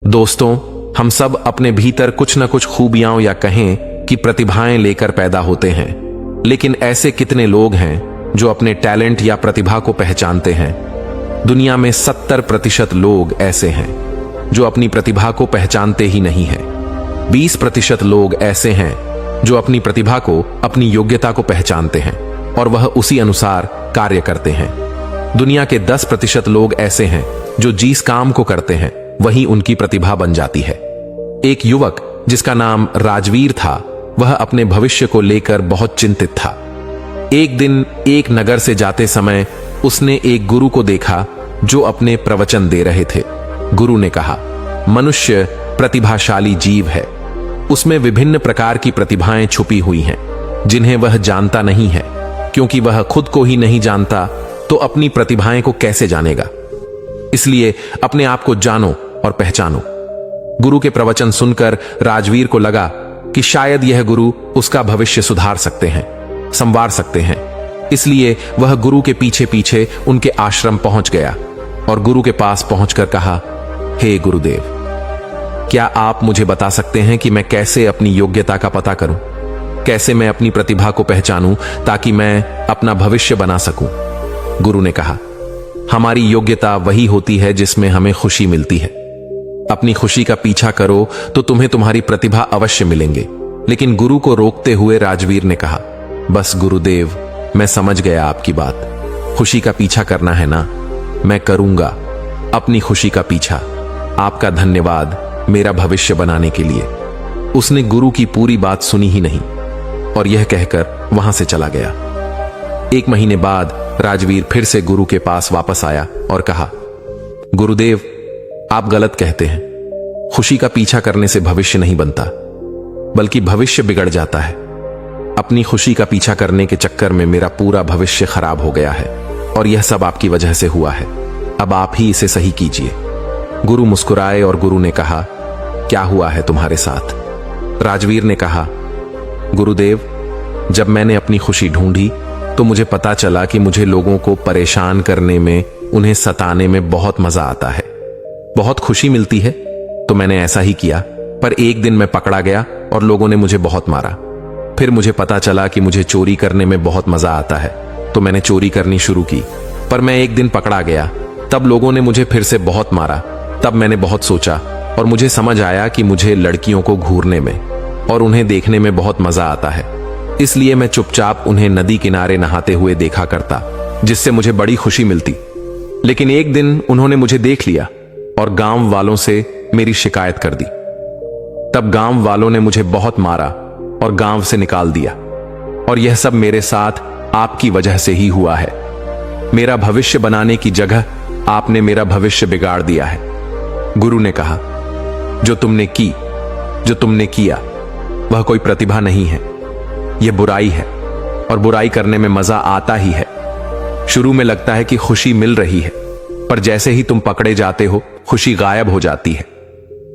दोस्तों, हम सब अपने भीतर कुछ न कुछ खूबियां या कहें कि प्रतिभाएं लेकर पैदा होते हैं, लेकिन ऐसे कितने लोग हैं जो अपने टैलेंट या प्रतिभा को पहचानते हैं। दुनिया में 70% लोग ऐसे हैं जो अपनी प्रतिभा को पहचानते ही नहीं हैं। 20% लोग ऐसे हैं जो अपनी प्रतिभा को, अपनी योग्यता को पहचानते हैं और वह उसी अनुसार कार्य करते हैं। दुनिया के 10% लोग ऐसे हैं जो जिस काम को करते हैं वही उनकी प्रतिभा बन जाती है। एक युवक जिसका नाम राजवीर था, वह अपने भविष्य को लेकर बहुत चिंतित था। एक दिन एक नगर से जाते समय उसने एक गुरु को देखा जो अपने प्रवचन दे रहे थे। गुरु ने कहा, मनुष्य प्रतिभाशाली जीव है। उसमें विभिन्न प्रकार की प्रतिभाएं छुपी हुई हैं जिन्हें वह जानता नहीं है। क्योंकि वह खुद को ही नहीं जानता तो अपनी प्रतिभाएं को कैसे जानेगा। इसलिए अपने आप को जानो और पहचानो। गुरु के प्रवचन सुनकर राजवीर को लगा कि शायद यह गुरु उसका भविष्य सुधार सकते हैं, संवार सकते हैं। इसलिए वह गुरु के पीछे पीछे उनके आश्रम पहुंच गया और गुरु के पास पहुंचकर कहा, हे गुरुदेव, क्या आप मुझे बता सकते हैं कि मैं कैसे अपनी योग्यता का पता करूं? कैसे मैं अपनी प्रतिभा को पहचानूं ताकि मैं अपना भविष्य बना सकूं? गुरु ने कहा, हमारी योग्यता वही होती है जिसमें हमें खुशी मिलती है। अपनी खुशी का पीछा करो तो तुम्हें तुम्हारी प्रतिभा अवश्य मिलेंगे। लेकिन गुरु को रोकते हुए राजवीर ने कहा, बस गुरुदेव, मैं समझ गया आपकी बात। खुशी का पीछा करना है ना, मैं करूंगा अपनी खुशी का पीछा। आपका धन्यवाद मेरा भविष्य बनाने के लिए। उसने गुरु की पूरी बात सुनी ही नहीं और यह कहकर वहां से चला गया। 1 महीने बाद राजवीर फिर से गुरु के पास वापस आया और कहा, गुरुदेव, आप गलत कहते हैं। खुशी का पीछा करने से भविष्य नहीं बनता, बल्कि भविष्य बिगड़ जाता है। अपनी खुशी का पीछा करने के चक्कर में मेरा पूरा भविष्य खराब हो गया है और यह सब आपकी वजह से हुआ है। अब आप ही इसे सही कीजिए। गुरु मुस्कुराए और गुरु ने कहा, क्या हुआ है तुम्हारे साथ? राजवीर ने कहा, गुरुदेव, जब मैंने अपनी खुशी ढूंढी तो मुझे पता चला कि मुझे लोगों को परेशान करने में, उन्हें सताने में बहुत मजा आता है। बहुत खुशी मिलती है तो मैंने ऐसा ही किया। पर एक दिन मैं पकड़ा गया और लोगों ने मुझे बहुत मारा। फिर मुझे पता चला कि मुझे चोरी करने में बहुत मजा आता है तो मैंने चोरी करनी शुरू की। पर मैं एक दिन पकड़ा गया, तब लोगों ने मुझे फिर से बहुत मारा। तब मैंने बहुत सोचा और मुझे समझ आया कि मुझे लड़कियों को घूरने में और उन्हें देखने में बहुत मजा आता है। इसलिए मैं चुपचाप उन्हें नदी किनारे नहाते हुए देखा करता, जिससे मुझे बड़ी खुशी मिलती। लेकिन एक दिन उन्होंने मुझे देख लिया और गांव वालों से मेरी शिकायत कर दी। तब गांव वालों ने मुझे बहुत मारा और गांव से निकाल दिया। और यह सब मेरे साथ आपकी वजह से ही हुआ है। मेरा भविष्य बनाने की जगह आपने मेरा भविष्य बिगाड़ दिया है। गुरु ने कहा, जो तुमने किया वह कोई प्रतिभा नहीं है, यह बुराई है और बुराई करने में मजा आता ही है। शुरू में लगता है कि खुशी मिल रही है, पर जैसे ही तुम पकड़े जाते हो खुशी गायब हो जाती है।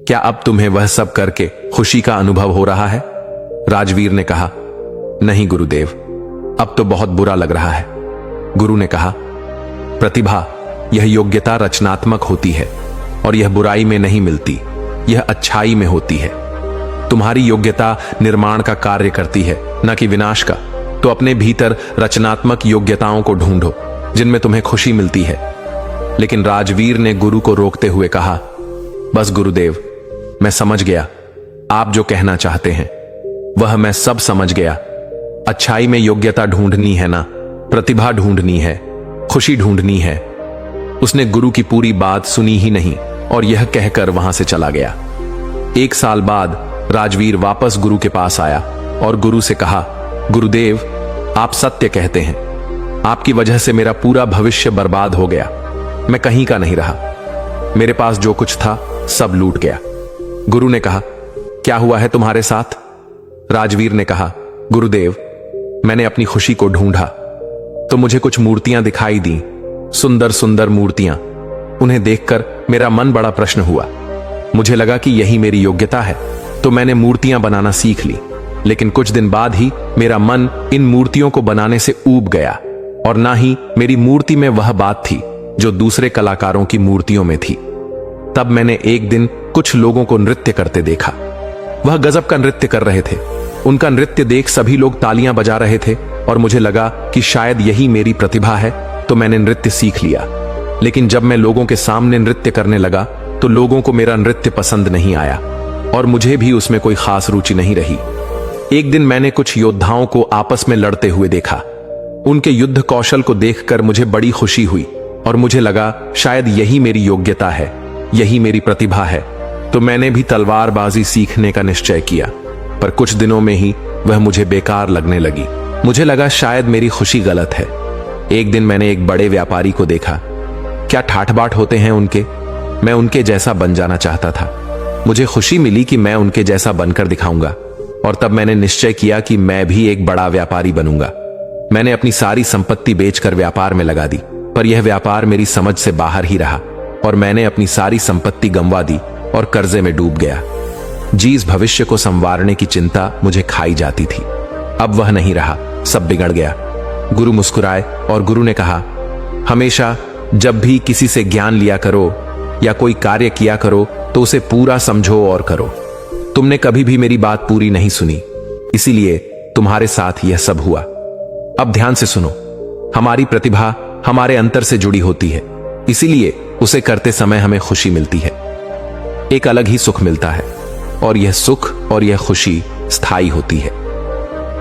क्या अब तुम्हें वह सब करके खुशी का अनुभव हो रहा है? राजवीर ने कहा, नहीं गुरुदेव, अब तो बहुत बुरा लग रहा है। गुरु ने कहा, प्रतिभा, यह योग्यता रचनात्मक होती है और यह बुराई में नहीं मिलती, यह अच्छाई में होती है। तुम्हारी योग्यता निर्माण का कार्य करती है, न कि विनाश का। तो अपने भीतर रचनात्मक योग्यताओं को ढूंढो जिनमें तुम्हें खुशी मिलती है। लेकिन राजवीर ने गुरु को रोकते हुए कहा, बस गुरुदेव, मैं समझ गया आप जो कहना चाहते हैं, वह मैं सब समझ गया। अच्छाई में योग्यता ढूंढनी है ना, प्रतिभा ढूंढनी है, खुशी ढूंढनी है। उसने गुरु की पूरी बात सुनी ही नहीं और यह कहकर वहां से चला गया। 1 साल बाद राजवीर वापस गुरु के पास आया और गुरु से कहा, गुरुदेव, आप सत्य कहते हैं। आपकी वजह से मेरा पूरा भविष्य बर्बाद हो गया। मैं कहीं का नहीं रहा। मेरे पास जो कुछ था सब लूट गया। गुरु ने कहा, क्या हुआ है तुम्हारे साथ? राजवीर ने कहा, गुरुदेव, मैंने अपनी खुशी को ढूंढा तो मुझे कुछ मूर्तियां दिखाई दी, सुंदर सुंदर मूर्तियां। उन्हें देखकर मेरा मन बड़ा प्रश्न हुआ। मुझे लगा कि यही मेरी योग्यता है, तो मैंने मूर्तियां बनाना सीख ली। लेकिन कुछ दिन बाद ही मेरा मन इन मूर्तियों को बनाने से ऊब गया और ना ही मेरी मूर्ति में वह बात थी जो दूसरे कलाकारों की मूर्तियों में थी। तब मैंने एक दिन कुछ लोगों को नृत्य करते देखा। वह गजब का नृत्य कर रहे थे। उनका नृत्य देख सभी लोग तालियां बजा रहे थे और मुझे लगा कि शायद यही मेरी प्रतिभा है, तो मैंने नृत्य सीख लिया। लेकिन जब मैं लोगों के सामने नृत्य करने लगा तो लोगों को मेरा नृत्य पसंद नहीं आया और मुझे भी उसमें कोई खास रुचि नहीं रही। एक दिन मैंने कुछ योद्धाओं को आपस में लड़ते हुए देखा। उनके युद्ध कौशल को देखकर मुझे बड़ी खुशी हुई और मुझे लगा शायद यही मेरी योग्यता है, यही मेरी प्रतिभा है। तो मैंने भी तलवारबाजी सीखने का निश्चय किया, पर कुछ दिनों में ही वह मुझे बेकार लगने लगी। मुझे लगा शायद मेरी खुशी गलत है। एक दिन मैंने एक बड़े व्यापारी को देखा। क्या ठाठ बाट होते हैं उनके। मैं उनके जैसा बन जाना चाहता था। मुझे खुशी मिली कि मैं उनके जैसा बनकर दिखाऊंगा और तब मैंने निश्चय किया कि मैं भी एक बड़ा व्यापारी बनूंगा। मैंने अपनी सारी संपत्ति बेचकर व्यापार में लगा दी, पर यह व्यापार मेरी समझ से बाहर ही रहा और मैंने अपनी सारी संपत्ति गंवा दी और कर्जे में डूब गया। जिस भविष्य को संवारने की चिंता मुझे खाई जाती थी, अब वह नहीं रहा, सब बिगड़ गया। गुरु मुस्कुराए और गुरु ने कहा, हमेशा जब भी किसी से ज्ञान लिया करो या कोई कार्य किया करो तो उसे पूरा समझो और करो। तुमने कभी भी मेरी बात पूरी नहीं सुनी, इसीलिए तुम्हारे साथ यह सब हुआ। अब ध्यान से सुनो। हमारी प्रतिभा हमारे अंतर से जुड़ी होती है, इसीलिए उसे करते समय हमें खुशी मिलती है, एक अलग ही सुख मिलता है और यह सुख और यह खुशी स्थायी होती है।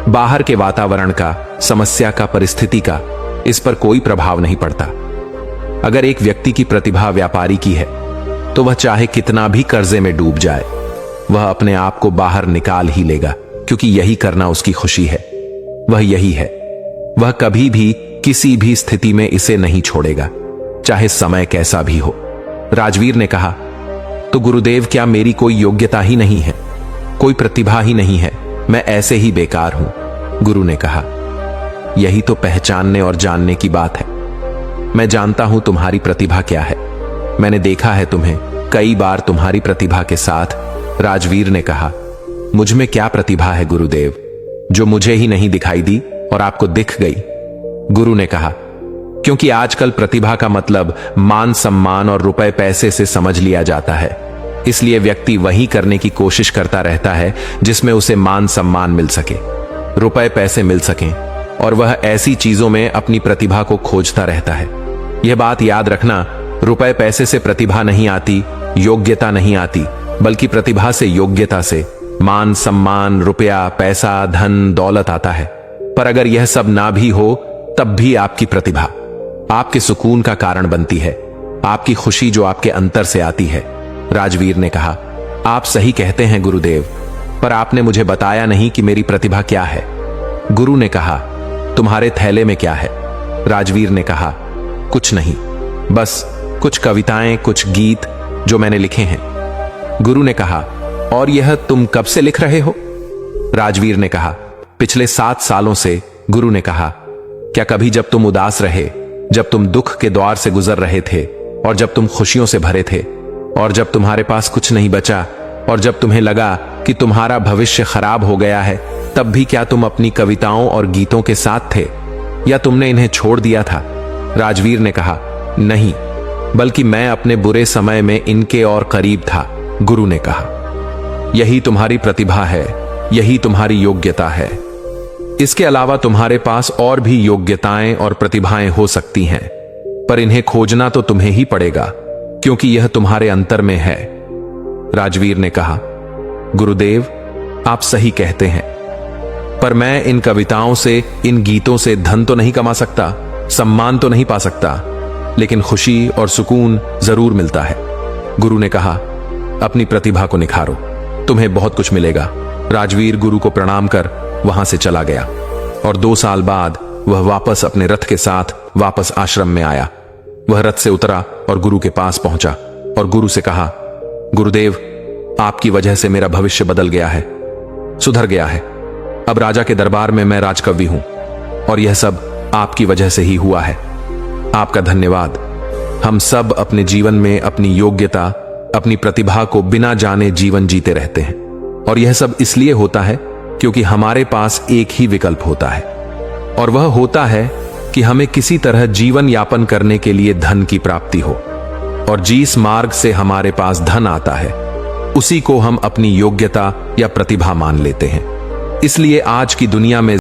बाहर के वातावरण का, समस्या का, परिस्थिति का इस पर कोई प्रभाव नहीं पड़ता। अगर एक व्यक्ति की प्रतिभा व्यापारी की है तो वह चाहे कितना भी कर्जे में डूब जाए, वह अपने आप को बाहर निकाल ही लेगा, क्योंकि यही करना उसकी खुशी है। वह यही है। वह कभी भी किसी भी स्थिति में इसे नहीं छोड़ेगा, चाहे समय कैसा भी हो। राजवीर ने कहा, तो गुरुदेव क्या मेरी कोई योग्यता ही नहीं है, कोई प्रतिभा ही नहीं है, मैं ऐसे ही बेकार हूं? गुरु ने कहा, यही तो पहचानने और जानने की बात है। मैं जानता हूं तुम्हारी प्रतिभा क्या है। मैंने देखा है तुम्हें कई बार तुम्हारी प्रतिभा के साथ। राजवीर ने कहा, मुझ में क्या प्रतिभा है गुरुदेव, जो मुझे ही नहीं दिखाई दी और आपको दिख गई? गुरु ने कहा, क्योंकि आजकल प्रतिभा का मतलब मान सम्मान और रुपए पैसे से समझ लिया जाता है, इसलिए व्यक्ति वही करने की कोशिश करता रहता है जिसमें उसे मान सम्मान मिल सके, रुपए पैसे मिल सकें, और वह ऐसी चीजों में अपनी प्रतिभा को खोजता रहता है। यह बात याद रखना, रुपए पैसे से प्रतिभा नहीं आती, योग्यता नहीं आती, बल्कि प्रतिभा से, योग्यता से मान सम्मान, रुपया, पैसा, धन, दौलत आता है। पर अगर यह सब ना भी हो तब भी आपकी प्रतिभा आपके सुकून का कारण बनती है, आपकी खुशी जो आपके अंतर से आती है। राजवीर ने कहा, आप सही कहते हैं गुरुदेव, पर आपने मुझे बताया नहीं कि मेरी प्रतिभा क्या है। गुरु ने कहा, तुम्हारे थैले में क्या है? राजवीर ने कहा, कुछ नहीं, बस कुछ कविताएं, कुछ गीत जो मैंने लिखे हैं। गुरु ने कहा, और यह तुम कब से लिख रहे हो? राजवीर ने कहा, पिछले 7 सालों से। गुरु ने कहा, क्या कभी जब तुम उदास रहे, जब तुम दुख के द्वार से गुजर रहे थे, और जब तुम खुशियों से भरे थे, और जब तुम्हारे पास कुछ नहीं बचा, और जब तुम्हें लगा कि तुम्हारा भविष्य खराब हो गया है, तब भी क्या तुम अपनी कविताओं और गीतों के साथ थे, या तुमने इन्हें छोड़ दिया था? राजवीर ने कहा, नहीं, बल्कि मैं अपने बुरे समय में इनके और करीब था। गुरु ने कहा, यही तुम्हारी प्रतिभा है, यही तुम्हारी योग्यता है। इसके अलावा तुम्हारे पास और भी योग्यताएं और प्रतिभाएं हो सकती हैं, पर इन्हें खोजना तो तुम्हें ही पड़ेगा, क्योंकि यह तुम्हारे अंतर में है। राजवीर ने कहा, गुरुदेव आप सही कहते हैं, पर मैं इन कविताओं से, इन गीतों से धन तो नहीं कमा सकता, सम्मान तो नहीं पा सकता, लेकिन खुशी और सुकून जरूर मिलता है। गुरु ने कहा, अपनी प्रतिभा को निखारो, तुम्हें बहुत कुछ मिलेगा। राजवीर गुरु को प्रणाम कर वहां से चला गया और 2 साल बाद वह वापस अपने रथ के साथ वापस आश्रम में आया। वह रथ से उतरा और गुरु के पास पहुंचा और गुरु से कहा, गुरुदेव आपकी वजह से मेरा भविष्य बदल गया है, सुधर गया है। अब राजा के दरबार में मैं राजकवि हूं और यह सब आपकी वजह से ही हुआ है। आपका धन्यवाद। हम सब अपने जीवन में अपनी योग्यता, अपनी प्रतिभा को बिना जाने जीवन जीते रहते हैं, और यह सब इसलिए होता है क्योंकि हमारे पास एक ही विकल्प होता है, और वह होता है कि हमें किसी तरह जीवन यापन करने के लिए धन की प्राप्ति हो, और जिस मार्ग से हमारे पास धन आता है उसी को हम अपनी योग्यता या प्रतिभा मान लेते हैं। इसलिए आज की दुनिया में